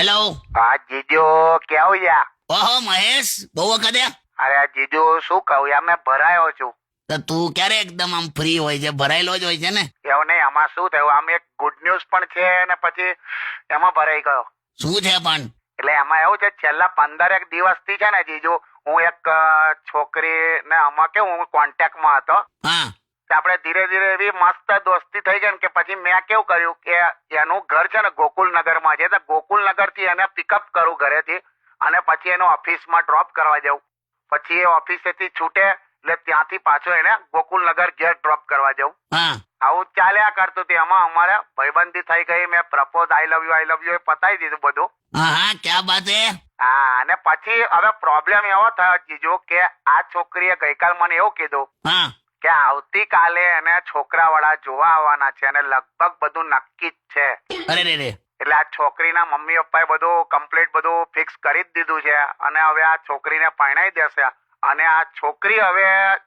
Hello. હા જીજુ કેવું છે? ઓહો મહેશ, બહુ વખતે. અરે જીજુ શું કહું યાર, મેં ભરાયો છું. તો તું ક્યારે એકદમ આમ ફ્રી હોય છે? ભરાયેલો જ હોય છે ને? એવું નહીં, આમાં શું થયું, આમ એક ગુડ ન્યૂઝ પણ છે અને પછી એમાં ભરાઈ ગયો. શું છે પણ? એટલે એમાં એવું છે, છેલ્લા 15 દિવસથી છે ને જીજુ, હું એક છોકરીને આમાં કેવું, હું કોન્ટેક્ટમાં હતો. હા. આપણે ધીરે ધીરે એવી મસ્ત દોસ્તી થઈ ગઈ ને કે પછી મેં કેવું કર્યું કે એનું ઘર છે ને ગોકુલનગરમાં છે, તો ગોકુલનગર થી એને પિકઅપ કરું ઘરેથી અને પછી એને ઓફિસમાં ડ્રોપ કરવા જાઉં. પછી એ ઓફિસેથી છૂટે એટલે ત્યાંથી પાછો એને ગોકુલનગર ઘેર ડ્રોપ કરવા જાઉં. હા. આવું ચાલ્યા કરતું હતું. એમાં અમારે ભાઈબંધી થઈ ગઈ, મેં પ્રપોઝ આઈ લવ યુ એ પતાવી દીધું બધું. હા હા, ક્યાં બાત હે. હા, અને પછી હવે પ્રોબ્લેમ એવો થયો જીજુ કે આ છોકરીએ ગઈકાલ મને એવું કીધું હા. કે આવતીકાલે એને છોકરાવાળા જોવા આવવાના છે અને લગભગ બધું નક્કી જ છે. અરે રે રે. એટલે આ છોકરીના મમ્મી પપ્પાએ બધું કમ્પ્લીટ બધું ફિક્સ કરી જ દીધું છે અને હવે આ છોકરીને પરણાઈ દેશે. અને આ છોકરી હવે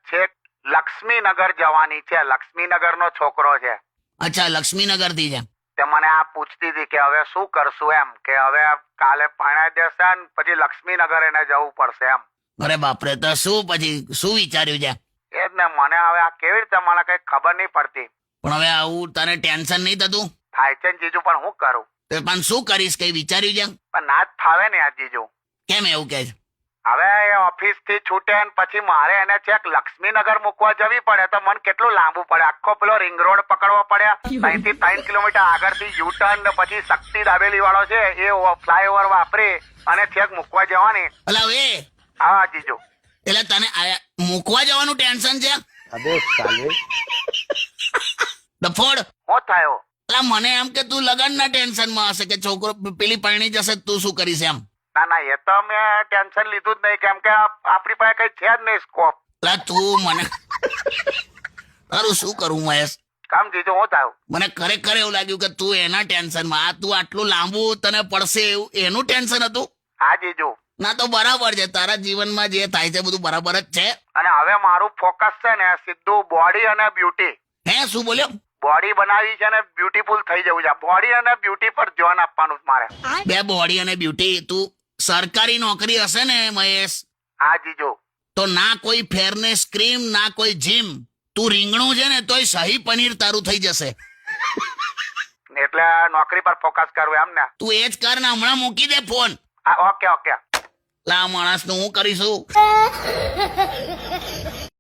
છેક લક્ષ્મીનગર જવાની છે. લક્ષ્મીનગરનો છોકરો છે. અચ્છા, લક્ષ્મીનગર થી છે. તે મને આ પૂછતી હતી કે હવે શું કરશું, એમ કે હવે કાલે પરણાઈ દેશે ને પછી લક્ષ્મીનગર એને જવું પડશે એમ. અરે બાપરે, તો શું પછી શું વિચાર્યું છે? એ જ ને, મને હવે આ કેવી રીતે, મને કઈ ખબર નહીં પડતી. પણ હવે આવું તને ટેન્શન નહીં થતું? થાય છે ને જીજુ, પણ હું કરું? તો પણ શું કરીશ, કઈ વિચાર્યું છે? પણ ના જ ફાવે ને યાર જીજુ. કેમ એવું કે છે? હવે એ ઓફિસ થી છૂટે ને પછી મારે એને છેક લક્ષ્મીનગર મૂકવા જવી પડે તો મને કેટલું લાંબુ પડે. આખો પેલો રિંગ રોડ પકડવો પડે, 3 થી 3 કિલોમીટર આગળથી યુટર્ન ને પછી શક્તિ દાબેલી વાળો છે એ ફ્લાયઓવર વાપરી અને છેક મૂકવા જવાની. અલા એ હા જીજુ. એટલે તને મૂકવા જવાનું ટેન્શન છે? અબે સાલે ડફોડ. શું થયો? અલા મને એમ કે તું લગનના ટેન્શનમાં હશે કે છોકરો પેલી પરણી જશે, તું શું કરીશ એમ. ના ના, એ તો મેં ટેન્શન લીધું જ નહીં, કેમ કે આપણી પાસે કઈ છે જ નહીં સ્કોપ. અલા તું મને તારું શું કરું મહેશ? કામ જીજુ, શું થયું? મને ખરેખર એવું લાગ્યું કે તું એના ટેન્શનમાં, આ તું આટલું લાંબુ તને પડશે એવું એનું ટેન્શન હતું. હા જીજુ. ના તો બરાબર છે, તારા જીવનમાં જે થાય છે બધું બરાબર જ છે. અને હવે મારું ફોકસ છે ને સીધું બોડી અને બ્યુટી. હે શું બોલ્યો? બોડી બનાવી છે ને બ્યુટીફુલ થઈ જવું છે. બોડી અને બ્યુટી પર ધ્યાન આપવાનું છે મારે. બે બોડી અને બ્યુટી. તું સરકારી નોકરી હશે ને મહેશ? હા જીજુ. તો ના કોઈ ફેરનેસ ક્રીમ, ના કોઈ જીમ. તું રીંગણું છે ને તોય શાહી પનીર તારું થઈ જશે. એટલે નોકરી પર ફોકસ કરવું એમ ને? તું એ જ કર ને, હમણાં મૂકી દે ફોન. હા, ઓકે ઓકે. લા માણસ નું હું કરીશું.